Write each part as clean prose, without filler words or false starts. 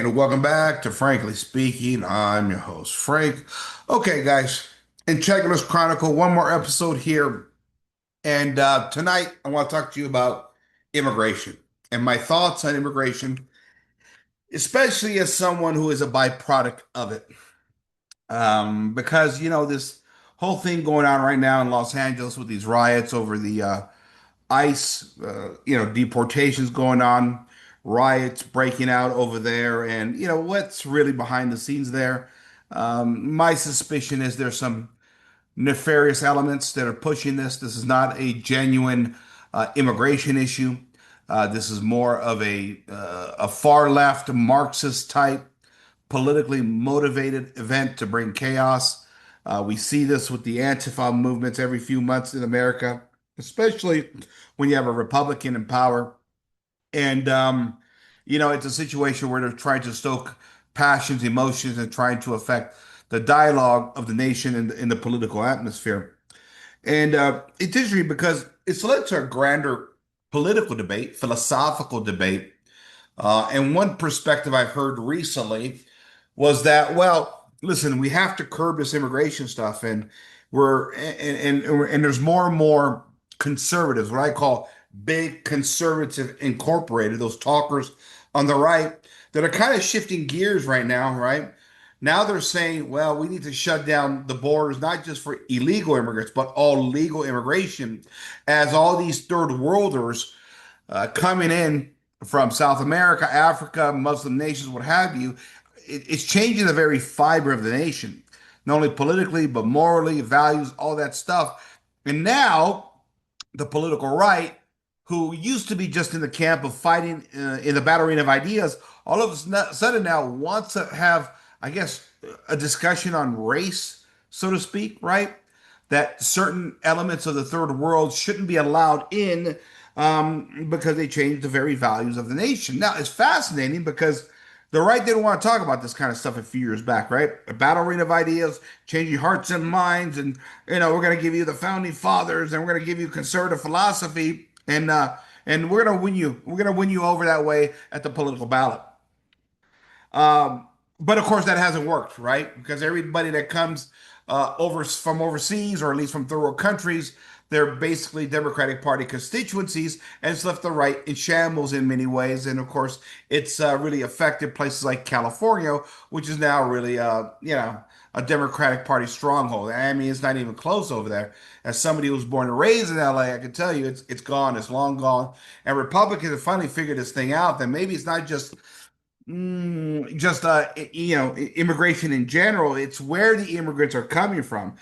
And welcome back to Frankly Speaking. I'm your host, Frank. Okay, guys, Integralist Chronicle, one more episode here. And tonight, I want to talk to you about immigration and my thoughts on immigration, especially as someone who is a byproduct of it. Because, this whole thing going on right now in Los Angeles with these riots over the ICE, deportations going on, riots breaking out over there, and what's really behind the scenes there. My suspicion is there's some nefarious elements that are pushing this. This is not a genuine immigration issue. This is more of a far left Marxist type, politically motivated event to bring chaos. We see this with the Antifa movements every few months in America, especially when you have a Republican in power. And, it's a situation where they're trying to stoke passions, emotions, and trying to affect the dialogue of the nation in the political atmosphere. And it's interesting because it's led to a grander political debate, philosophical debate. And one perspective I've heard recently was that, well, listen, we have to curb this immigration stuff, and there's more and more conservatives, what I call big conservative incorporated, those talkers on the right that are kind of shifting gears right now, right? Now they're saying, well, we need to shut down the borders, not just for illegal immigrants, but all legal immigration, as all these third worlders coming in from South America, Africa, Muslim nations, what have you, it's changing the very fiber of the nation, not only politically, but morally, values, all that stuff. And now the political right, who used to be just in the camp of fighting in the battle arena of ideas, all of a sudden now wants to have, I guess, a discussion on race, so to speak, right? That certain elements of the third world shouldn't be allowed in because they change the very values of the nation. Now, it's fascinating because the right didn't want to talk about this kind of stuff a few years back, right? A battle arena of ideas, changing hearts and minds, and we're going to give you the founding fathers, and we're going to give you conservative philosophy, and we're going to win you. We're going to win you over that way at the political ballot. But of course, that hasn't worked, right? Because everybody that comes over from overseas, or at least from third world countries, they're basically Democratic Party constituencies, and it's left the right in shambles in many ways. And of course, it's really affected places like California, which is now really, a Democratic Party stronghold. I mean, it's not even close over there. As somebody who was born and raised in LA, I can tell you it's gone, it's long gone. And Republicans have finally figured this thing out that maybe it's not just immigration in general. It's where the immigrants are coming from.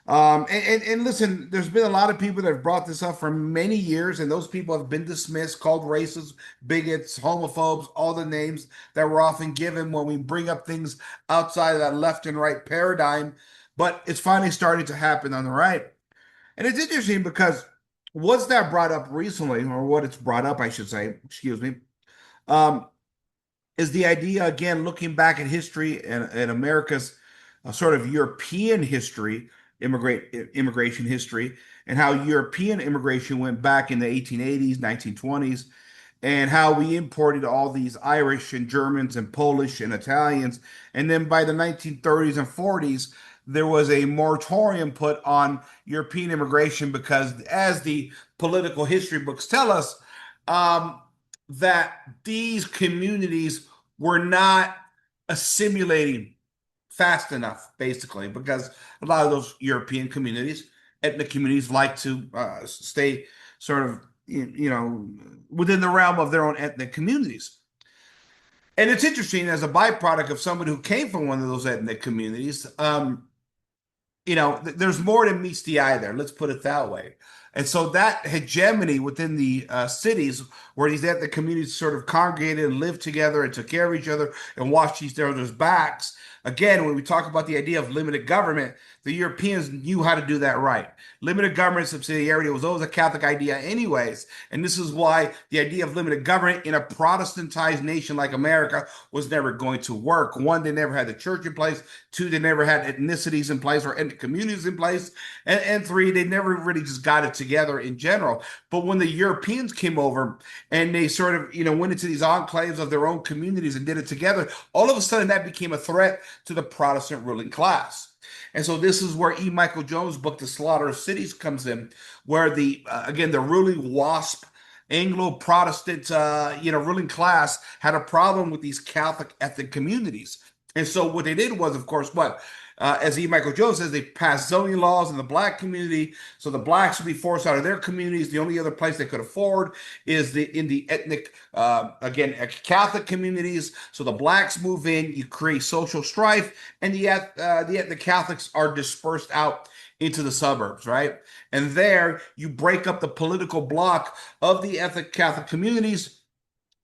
And listen, there's been a lot of people that have brought this up for many years, and those people have been dismissed, called racists, bigots, homophobes, all the names that we're often given when we bring up things outside of that left and right paradigm. But it's finally starting to happen on the right. And it's interesting because what's that brought up recently, or what it's brought up, I should say, excuse me, um, is the idea, again, looking back at history and America's sort of European history, immigration history, and how European immigration went back in the 1880s, 1920s, and how we imported all these Irish and Germans and Polish and Italians. And then by the 1930s and 40s, there was a moratorium put on European immigration because, as the political history books tell us, um, that these communities were not assimilating fast enough, basically, because a lot of those European communities, ethnic communities, like to stay sort of, within the realm of their own ethnic communities. And it's interesting, as a byproduct of someone who came from one of those ethnic communities, there's more than meets the eye there. Let's put it that way. And so that hegemony within the cities, where these ethnic communities sort of congregated and lived together and took care of each other and watched each other's backs, Again, when we talk about the idea of limited government, the Europeans knew how to do that right. Limited government subsidiarity was always a Catholic idea, anyways. And this is why the idea of limited government in a Protestantized nation like America was never going to work. One, they never had the church in place. Two, they never had ethnicities in place or ethnic communities in place. And three, they never really just got it together in general. But when the Europeans came over and they sort of, went into these enclaves of their own communities and did it together, all of a sudden that became a threat to the Protestant ruling class. And so this is where E. Michael Jones' book, The Slaughter of Cities, comes in, where again, the ruling WASP Anglo-Protestant, ruling class had a problem with these Catholic ethnic communities. And so what they did was, of course, as E. Michael Jones says, they passed zoning laws in the black community, so the blacks would be forced out of their communities. The only other place they could afford is in the ethnic, again, Catholic communities. So the blacks move in, you create social strife, and the ethnic Catholics are dispersed out into the suburbs, right? And there you break up the political bloc of the ethnic Catholic communities,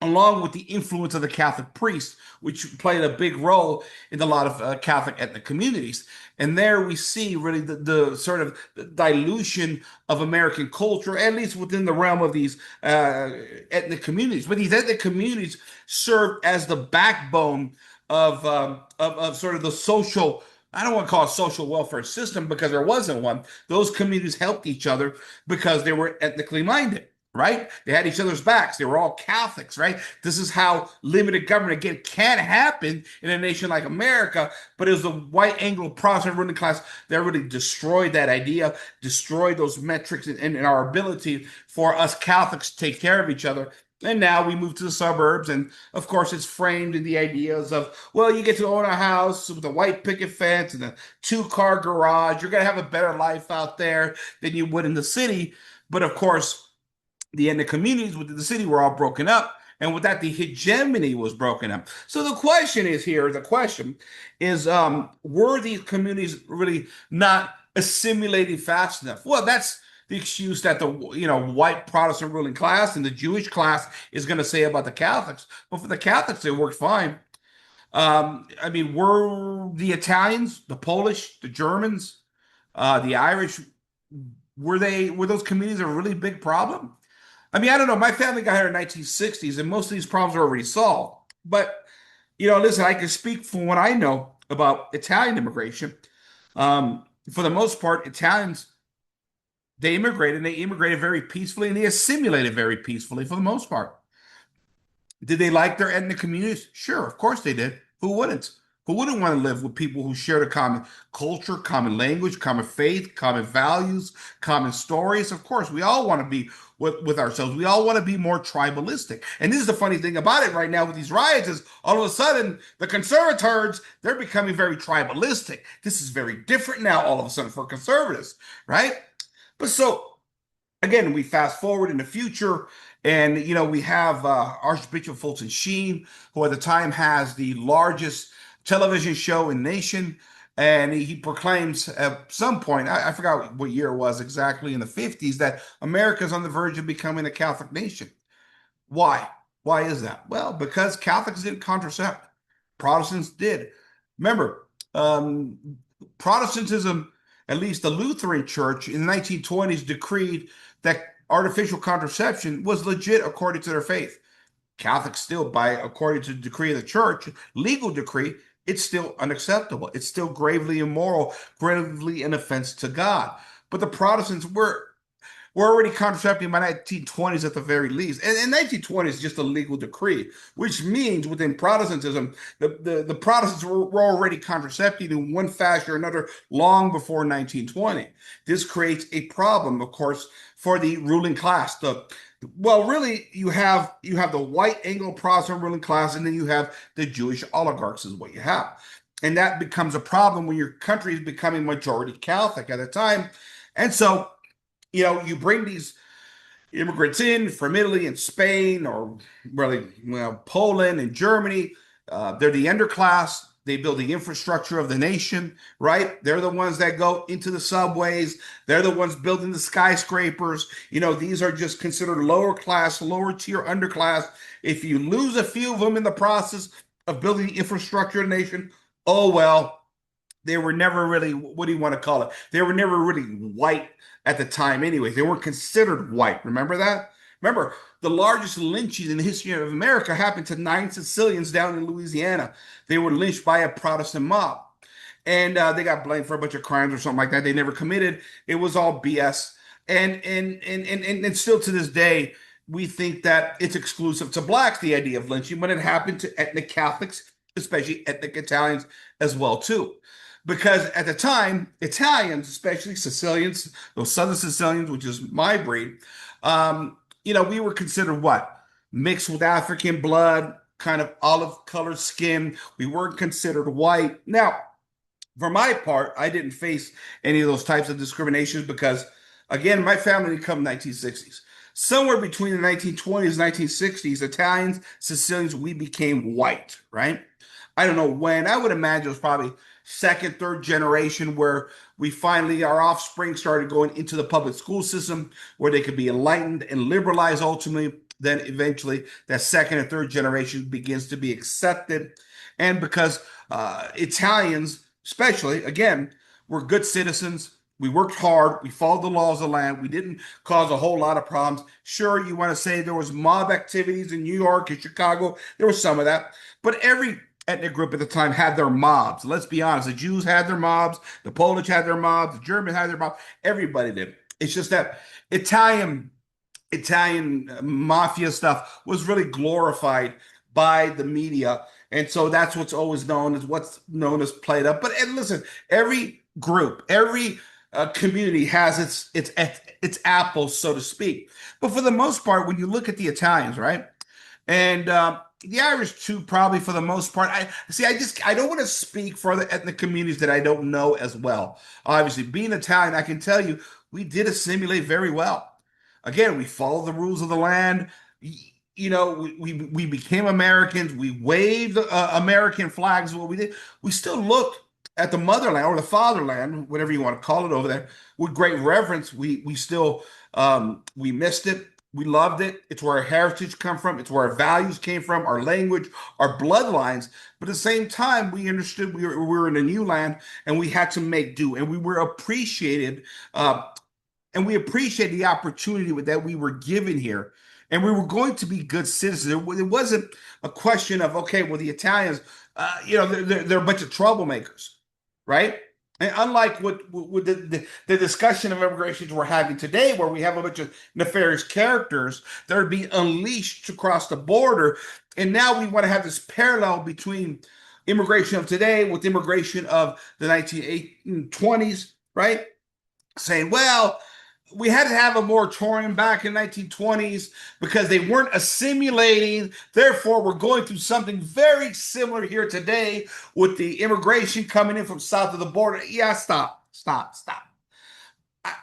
along with the influence of the Catholic priests, which played a big role in a lot of Catholic ethnic communities. And there we see really the sort of dilution of American culture, at least within the realm of these ethnic communities. But these ethnic communities served as the backbone of sort of the social, I don't want to call it social welfare system because there wasn't one. Those communities helped each other because they were ethnically minded, right? They had each other's backs. They were all Catholics, right? This is how limited government, again, can happen in a nation like America, but it was the white Anglo-Protestant ruling class that really destroyed that idea, destroyed those metrics and our ability for us Catholics to take care of each other. And now we move to the suburbs, and of course, it's framed in the ideas of, well, you get to own a house with a white picket fence and a two-car garage. You're going to have a better life out there than you would in the city. But of course, the ethnic communities within the city were all broken up. And with that, the hegemony was broken up. So the question is, were these communities really not assimilating fast enough? Well, that's the excuse that the white Protestant ruling class and the Jewish class is going to say about the Catholics. But for the Catholics, it worked fine. I mean, were the Italians, the Polish, the Germans, the Irish, were those communities a really big problem? I mean, I don't know. My family got here in the 1960s, and most of these problems are already solved. But listen, I can speak from what I know about Italian immigration. For the most part, Italians, they immigrated very peacefully, and they assimilated very peacefully for the most part. Did they like their ethnic communities? Sure, of course they did. Who wouldn't? Who wouldn't want to live with people who shared a common culture, common language, common faith, common values, common stories? Of course, we all want to be with ourselves. We all want to be more tribalistic. And this is the funny thing about it right now with these riots is all of a sudden the conservators, they're becoming very tribalistic. This is very different now all of a sudden for conservatives, right? But so again, we fast forward in the future, and we have Archbishop Fulton Sheen, who at the time has the largest television show in the nation, and he proclaims at some point, I forgot what year it was exactly, in the 50s, that America is on the verge of becoming a Catholic nation. Why? Why is that? Well, because Catholics didn't contracept. Protestants did. Remember, Protestantism, at least the Lutheran Church in the 1920s, decreed that artificial contraception was legit according to their faith. Catholics still, according to the decree of the church, legal decree, it's still unacceptable. It's still gravely immoral, gravely an offense to God. But the Protestants were already contracepting by 1920s at the very least. And 1920 is just a legal decree, which means within Protestantism, the Protestants were already contracepting in one fashion or another long before 1920. This creates a problem, of course, for the ruling class. Really, you have the white Anglo-Protestant ruling class, and then you have the Jewish oligarchs is what you have. And that becomes a problem when your country is becoming majority Catholic at a time. And so, you bring these immigrants in from Italy and Spain, or really, Poland and Germany. They're the underclass. They build the infrastructure of the nation, right? They're the ones that go into the subways. They're the ones building the skyscrapers. These are just considered lower class, lower tier, underclass. If you lose a few of them in the process of building the infrastructure of the nation, oh, well, they were never really, what do you want to call it? They were never really white at the time, anyways. They weren't considered white. Remember that? Remember, the largest lynching in the history of America happened to 9 Sicilians down in Louisiana. They were lynched by a Protestant mob. And they got blamed for a bunch of crimes or something like that they never committed. It was all BS. And still to this day, we think that it's exclusive to blacks, the idea of lynching, when it happened to ethnic Catholics, especially ethnic Italians as well too. Because at the time, Italians, especially Sicilians, those Southern Sicilians, which is my breed, we were considered what? Mixed with African blood, kind of olive colored skin. We weren't considered white. Now, for my part, I didn't face any of those types of discriminations because, again, my family didn't come in the 1960s. Somewhere between the 1920s and 1960s, Italians, Sicilians, we became white, right? I don't know when. I would imagine it was probably second, third generation where we finally, our offspring started going into the public school system where they could be enlightened and liberalized ultimately. Then eventually that second and third generation begins to be accepted. And because Italians, especially, again, were good citizens. We worked hard. We followed the laws of the land. We didn't cause a whole lot of problems. Sure, you want to say there was mob activities in New York and Chicago. There was some of that. But every ethnic group at the time had their mobs. Let's be honest. The Jews had their mobs. The Polish had their mobs. The Germans had their mobs. Everybody did. It's just that Italian mafia stuff was really glorified by the media. And so that's what's known as played up. But and listen, every group, every community has its apples, so to speak. But for the most part, when you look at the Italians, right, and the Irish too, probably for the most part. I see. I don't want to speak for the ethnic communities that I don't know as well. Obviously, being Italian, I can tell you we did assimilate very well. Again, we followed the rules of the land. We became Americans. We waved American flags. What we did, we still look at the motherland or the fatherland, whatever you want to call it over there, with great reverence. We still we missed it. We loved it. It's where our heritage come from. It's where our values came from, our language, our bloodlines. But at the same time, we understood we were in a new land and we had to make do. And we were appreciated and we appreciate the opportunity that we were given here. And we were going to be good citizens. It wasn't a question of, okay, well, the Italians, they're a bunch of troublemakers, right? And unlike what the discussion of immigration we're having today, where we have a bunch of nefarious characters that are being unleashed across the border, and now we want to have this parallel between immigration of today with immigration of the 1920s, right? Saying, well, we had to have a moratorium back in 1920s because they weren't assimilating. Therefore, we're going through something very similar here today with the immigration coming in from south of the border. Yeah, stop.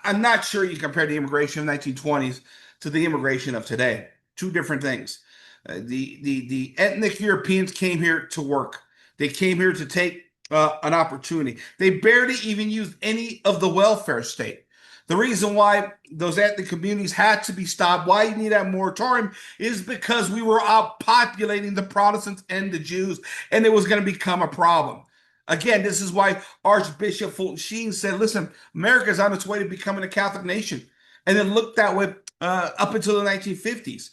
I'm not sure you compare the immigration of 1920s to the immigration of today. Two different things. The ethnic Europeans came here to work. They came here to take an opportunity. They barely even used any of the welfare state. The reason why those ethnic communities had to be stopped, why you need that moratorium, is because we were outpopulating the Protestants and the Jews, and it was going to become a problem. Again, this is why Archbishop Fulton Sheen said, listen, America is on its way to becoming a Catholic nation. And it looked that way up until the 1950s.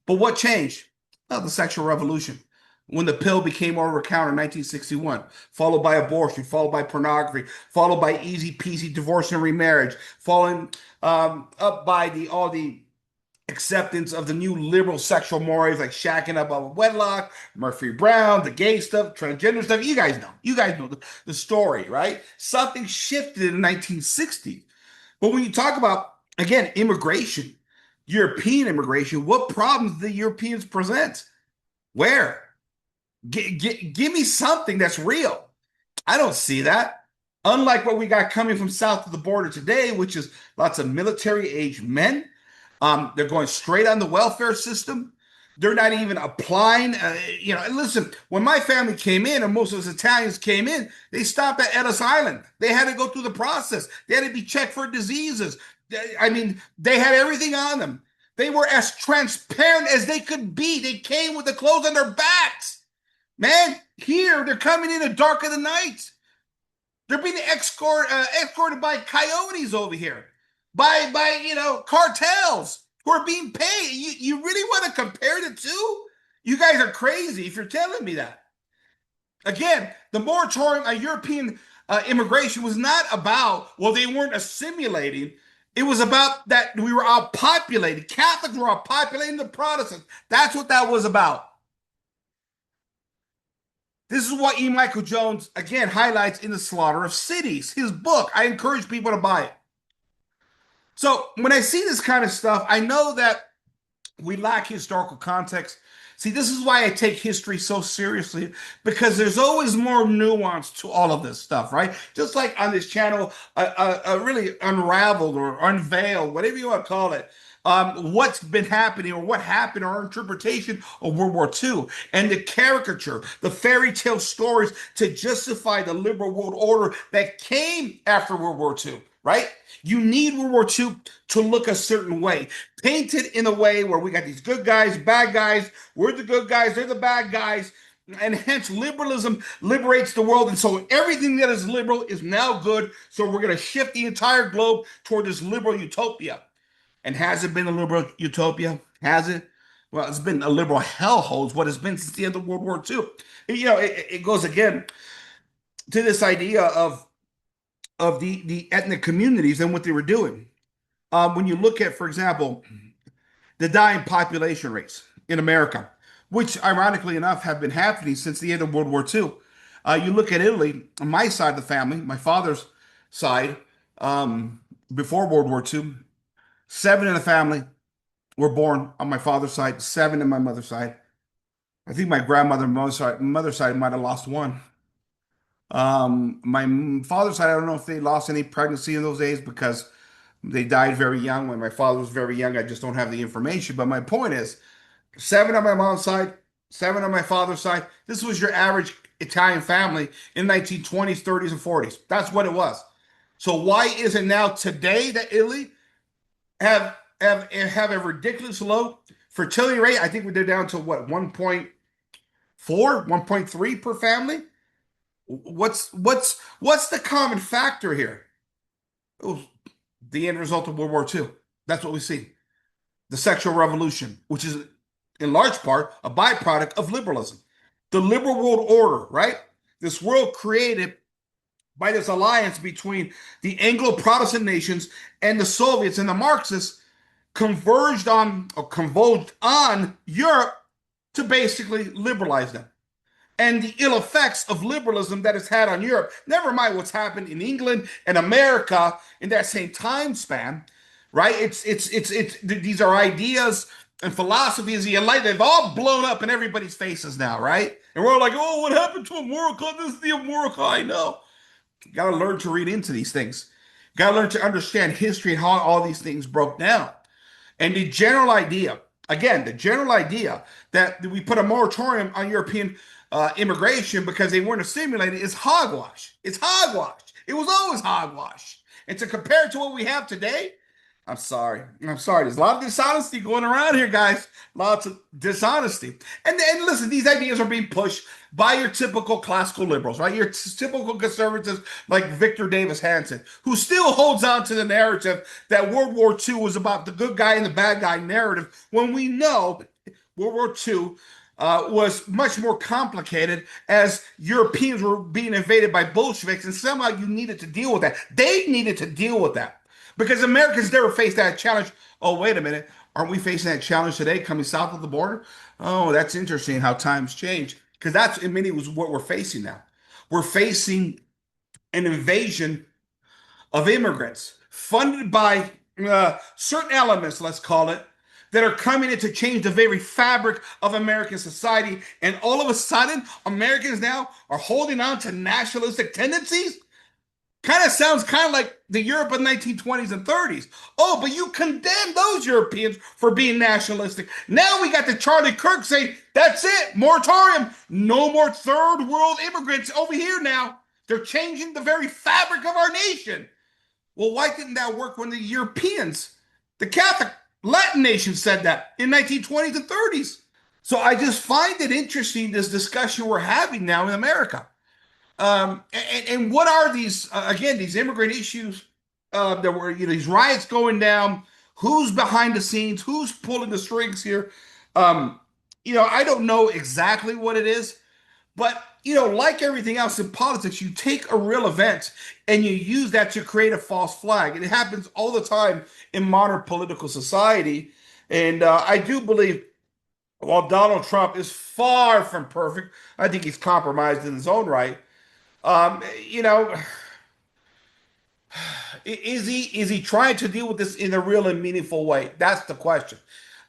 But what changed? Well, the sexual revolution. When the pill became over the counter in 1961, followed by abortion, followed by pornography, followed by easy peasy divorce and remarriage, following up by all the acceptance of the new liberal sexual mores like shacking up out of wedlock, Murphy Brown, the gay stuff, transgender stuff. You guys know. You guys know the story, right? Something shifted in the 1960s. But when you talk about, again, immigration, European immigration, what problems do the Europeans present? Where? Give me something that's real. I don't see that. Unlike what we got coming from south of the border today, which is lots of military-aged men. They're going straight on the welfare system. They're not even applying. And listen, when my family came in, and most of those Italians came in, they stopped at Ellis Island. They had to go through the process. They had to be checked for diseases. They had everything on them. They were as transparent as they could be. They came with the clothes on their backs. Man, Here, they're coming in the dark of the night. They're being escorted by coyotes over here, by cartels who are being paid. You really want to compare the two? You guys are crazy if you're telling me that. Again, the moratorium on European immigration was not about, well, they weren't assimilating. It was about that we were outpopulated. Catholics were outpopulating the Protestants. That's what that was about. This is what E. Michael Jones, again, highlights in The Slaughter of Cities, his book. I encourage people to buy it. So when I see this kind of stuff, I know that we lack historical context. See, this is why I take history so seriously, because there's always more nuance to all of this stuff, right? Just like on this channel, really unraveled or unveiled, whatever you want to call it, what's been happening or what happened, our interpretation of World War II, and the caricature, the fairy tale stories to justify the liberal world order that came after World War II, right? You need World War II to look a certain way, painted in a way where we got these good guys, bad guys. We're the good guys, they're the bad guys. And hence, liberalism liberates the world. And so everything that is liberal is now good. So we're going to shift the entire globe toward this liberal utopia. And has it been a liberal utopia? Has it? Well, it's been a liberal hellhole, what it's been since the end of World War II. It goes again to this idea of the ethnic communities and what they were doing. When you look at, for example, the dying population rates in America, which ironically enough have been happening since the end of World War II. You look at Italy, on my side of the family, my father's side, before World War II, 7 in the family were born on my father's side, 7 on my mother's side. I think my grandmother, mother's side might have lost 1. My father's side, I don't know if they lost any pregnancy in those days because they died very young. When my father was very young, I just don't have the information. But my point is, 7 on my mom's side, 7 on my father's side. This was your average Italian family in 1920s, 30s, and 40s. That's what it was. So why is it now today that Italy have a ridiculous low fertility rate? I think they're down to what, 1.4, 1.3 per family? What's the common factor here? Oh, the end result of World War II. That's what we see. The sexual revolution, which is in large part a byproduct of liberalism. The liberal world order, right? This world created by this alliance between the Anglo-Protestant nations and the Soviets and the Marxists converged on Europe to basically liberalize them. And the ill effects of liberalism that it's had on Europe, never mind what's happened in England and America in that same time span, right? These are ideas and philosophies of life. They've all blown up in everybody's faces now, right? And we're all like, oh, what happened to America? This is the America I know. You got to learn to read into these things. You got to learn to understand history and how all these things broke down. And the general idea, again, the general idea that we put a moratorium on European immigration because they weren't assimilated is hogwash. It's hogwash. It was always hogwash. And to compare it to what we have today, I'm sorry. I'm sorry. There's a lot of dishonesty going around here, guys. Lots of dishonesty. And listen, these ideas are being pushed by your typical classical liberals, right? Your typical conservatives like Victor Davis Hanson, who still holds on to the narrative that World War II was about the good guy and the bad guy narrative, when we know World War II was much more complicated as Europeans were being invaded by Bolsheviks, and somehow you needed to deal with that. They needed to deal with that. Because Americans never faced that challenge. Oh, wait a minute. Aren't we facing that challenge today coming south of the border? Oh, that's interesting how times change. Because that's, in many ways, what we're facing now. We're facing an invasion of immigrants funded by certain elements, let's call it, that are coming in to change the very fabric of American society. And all of a sudden, Americans now are holding on to nationalistic tendencies. Kind of sounds kind of like the Europe of the 1920s and 30s. Oh, but you condemn those Europeans for being nationalistic. Now we got the Charlie Kirk saying, that's it, moratorium. No more third world immigrants over here now. They're changing the very fabric of our nation. Well, why didn't that work when the Europeans, the Catholic Latin nations said that in 1920s and 30s? So I just find it interesting, this discussion we're having now in America. And what are these, again, these immigrant issues, that were, these riots going down? Who's behind the scenes? Who's pulling the strings here? Um, I don't know exactly what it is, but like everything else in politics, you take a real event and you use that to create a false flag. And it happens all the time in modern political society. And I do believe, while Donald Trump is far from perfect, I think he's compromised in his own right. Um, you know, is he trying to deal with this in a real and meaningful way? That's the question.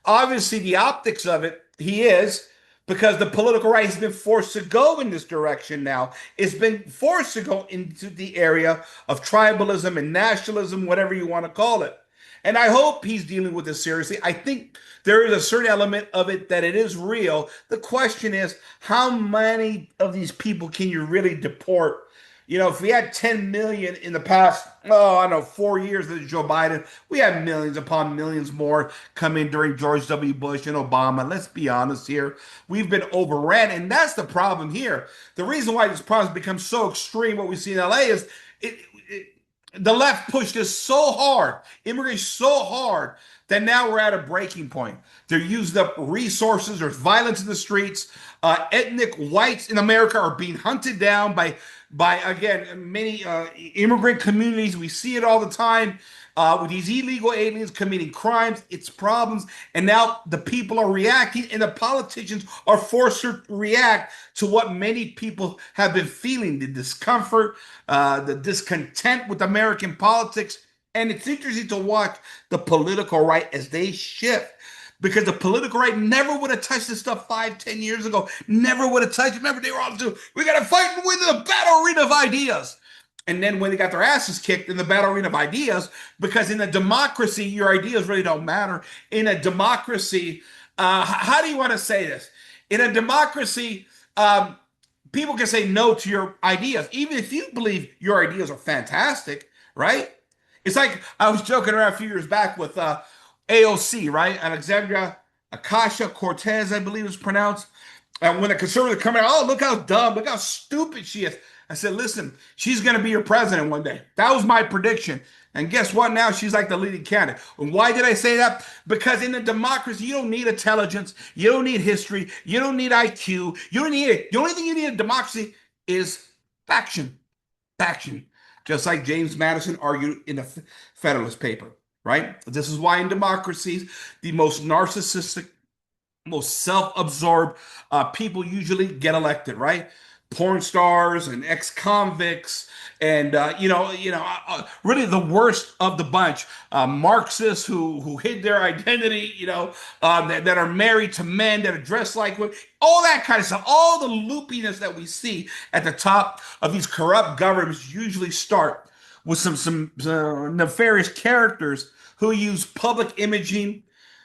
Obviously, the optics of it, he is, because the political right has been forced to go in this direction now. It's been forced to go into the area of tribalism and nationalism, whatever you want to call it. And I hope he's dealing with this seriously. I think there is a certain element of it that it is real. The question is, how many of these people can you really deport? If we had 10 million in the past, oh, I don't know, 4 years of Joe Biden, we had millions upon millions more coming during George W. Bush and Obama. Let's be honest here. We've been overran, and that's the problem here. The reason why this problem has become so extreme, what we see in LA, is it the left pushed this so hard, immigration so hard, that now we're at a breaking point. They're using up resources. There's violence in the streets. Ethnic whites in America are being hunted down by again, many immigrant communities. We see it all the time, with these illegal aliens committing crimes. It's problems, and now the people are reacting, and the politicians are forced to react to what many people have been feeling: the discomfort, the discontent with American politics. And it's interesting to watch the political right as they shift, because the political right never would have touched this stuff 5, 10 years ago. Never would have touched it. Remember, they were all doing, we got to fight and win the battle arena of ideas. And then when they got their asses kicked in the battle arena of ideas, because in a democracy, your ideas really don't matter. In a democracy, how do you want to say this? In a democracy, people can say no to your ideas, even if you believe your ideas are fantastic, right? It's like I was joking around a few years back with AOC, right? Alexandria Ocasio Cortez, I believe it's pronounced. And when the conservatives come out, oh, look how dumb, look how stupid she is. I said, listen, she's going to be your president one day. That was my prediction. And guess what? Now she's like the leading candidate. And why did I say that? Because in a democracy, you don't need intelligence. You don't need history. You don't need IQ. You don't need it. The only thing you need in democracy is faction. Faction. Just like James Madison argued in the Federalist paper, right? This is why in democracies, the most narcissistic, most self-absorbed people usually get elected, right? Porn stars and ex-convicts, and really the worst of the bunch. Marxists who hid their identity, that are married to men, that are dressed like women, all that kind of stuff. All the loopiness that we see at the top of these corrupt governments usually start with some nefarious characters who use public imaging,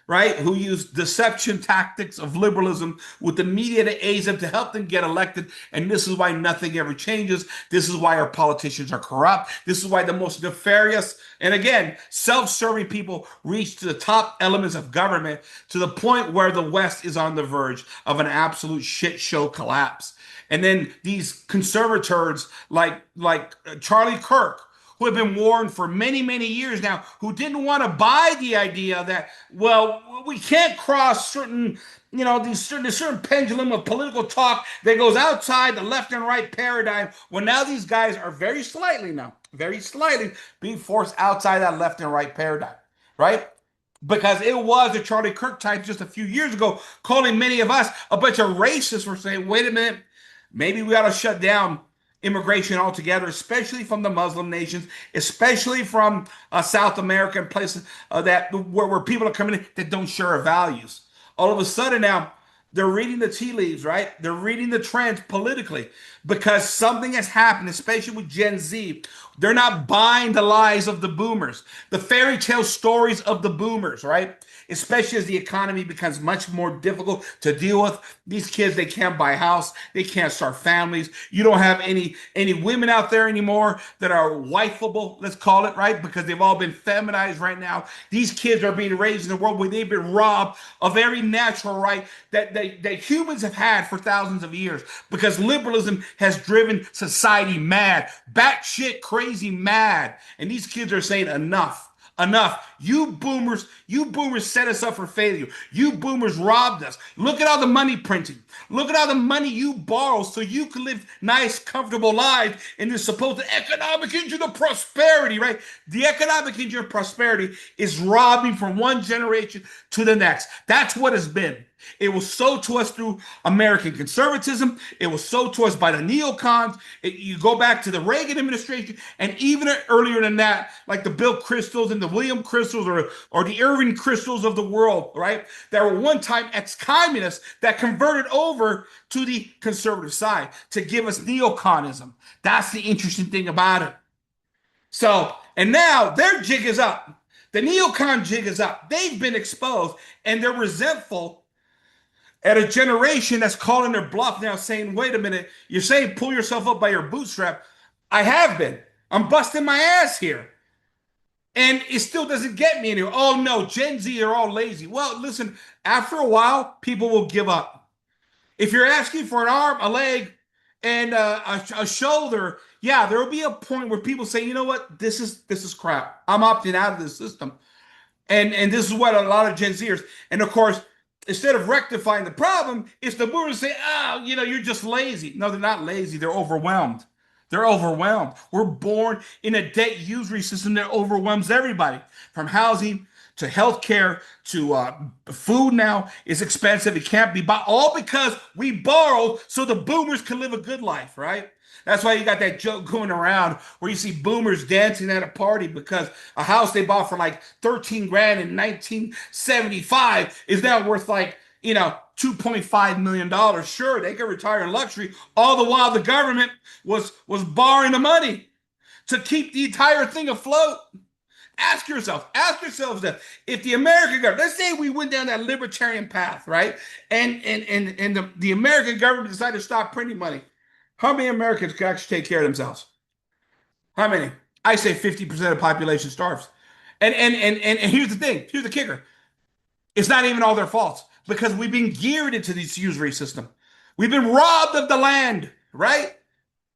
right? Who use deception tactics of liberalism with the media to aid them, to help them get elected. And this is why nothing ever changes. This is why our politicians are corrupt. This is why the most nefarious and, again, self-serving people reach to the top elements of government, to the point where the West is on the verge of an absolute shit show collapse. And then these conservators like Charlie Kirk, who have been warned for many, many years now, who didn't want to buy the idea that, well, we can't cross certain, this certain pendulum of political talk that goes outside the left and right paradigm. Well, now these guys are very slightly being forced outside that left and right paradigm, right? Because it was the Charlie Kirk type just a few years ago calling many of us a bunch of racists for saying, wait a minute, maybe we ought to shut down immigration altogether, especially from the Muslim nations, especially from South America and places where people are coming in that don't share our values. All of a sudden now, they're reading the tea leaves, right? They're reading the trends politically, because something has happened, especially with Gen Z. They're not buying the lies of the boomers, the fairy tale stories of the boomers, right? Especially as the economy becomes much more difficult to deal with. These kids, they can't buy a house, they can't start families. You don't have any women out there anymore that are wifeable, let's call it, right? Because they've all been feminized right now. These kids are being raised in a world where they've been robbed of every natural right that humans have had for thousands of years because liberalism has driven society mad, batshit crazy mad. And these kids are saying enough. Enough. You boomers set us up for failure. You boomers robbed us. Look at all the money printing. Look at all the money you borrow so you can live nice, comfortable lives in this supposed economic engine of prosperity, right? The economic engine of prosperity is robbing from one generation to the next. That's what it's been. It was sold to us through American conservatism. It was sold to us by the neocons. You go back to the Reagan administration, and even earlier than that, like the Bill Kristols and the William Kristols or the Irving Kristols of the world, right? That were one time ex-communists that converted over to the conservative side to give us neoconism. That's the interesting thing about it. So, and now their jig is up. The neocon jig is up. They've been exposed, and they're resentful at a generation that's calling their bluff now, saying, wait a minute, you're saying pull yourself up by your bootstrap. I have been. I'm busting my ass here. And it still doesn't get me anywhere. Oh no, Gen Z are all lazy. Well, listen, after a while, people will give up. If you're asking for an arm, a leg, and a shoulder, yeah, there will be a point where people say, you know what, this is crap. I'm opting out of this system. And this is what a lot of Gen Zers, and of course, instead of rectifying the problem, it's the boomers say, oh, you're just lazy. No, they're not lazy. They're overwhelmed. They're overwhelmed. We're born in a debt usury system that overwhelms everybody, from housing to healthcare to food now is expensive. It can't be bought, all because we borrowed so the boomers can live a good life, right? That's why you got that joke going around where you see boomers dancing at a party because a house they bought for like 13 grand in 1975 is now worth like, $2.5 million. Sure, they can retire in luxury. All the while the government was borrowing the money to keep the entire thing afloat. Ask yourselves that if the American government, let's say we went down that libertarian path, right? And the American government decided to stop printing money. How many Americans can actually take care of themselves? How many? I say 50% of the population starves. And here's the thing. Here's the kicker. It's not even all their faults because we've been geared into this usury system. We've been robbed of the land, right?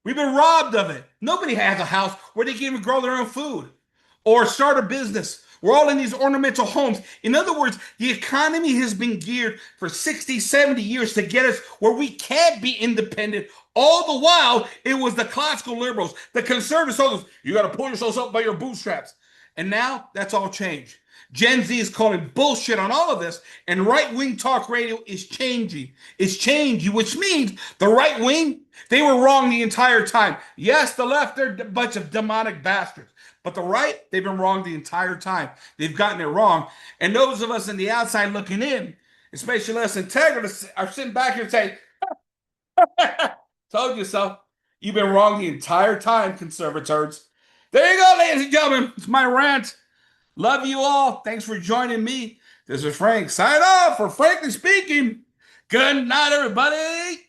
We've been robbed of it. Nobody has a house where they can even grow their own food or start a business. We're all in these ornamental homes. In other words, the economy has been geared for 60, 70 years to get us where we can't be independent. All the while, it was the classical liberals, the conservatives told us, you got to pull yourselves up by your bootstraps. And now that's all changed. Gen Z is calling bullshit on all of this, and right-wing talk radio is changing. It's changing, which means the right wing, they were wrong the entire time. Yes, the left, they're a bunch of demonic bastards. But the right, they've been wrong the entire time. They've gotten it wrong. And those of us on the outside looking in, especially us integralists, are sitting back here and saying, told you so. You've been wrong the entire time, conservators. There you go, ladies and gentlemen. It's my rant. Love you all. Thanks for joining me. This is Frank. Sign off for Frankly Speaking. Good night, everybody.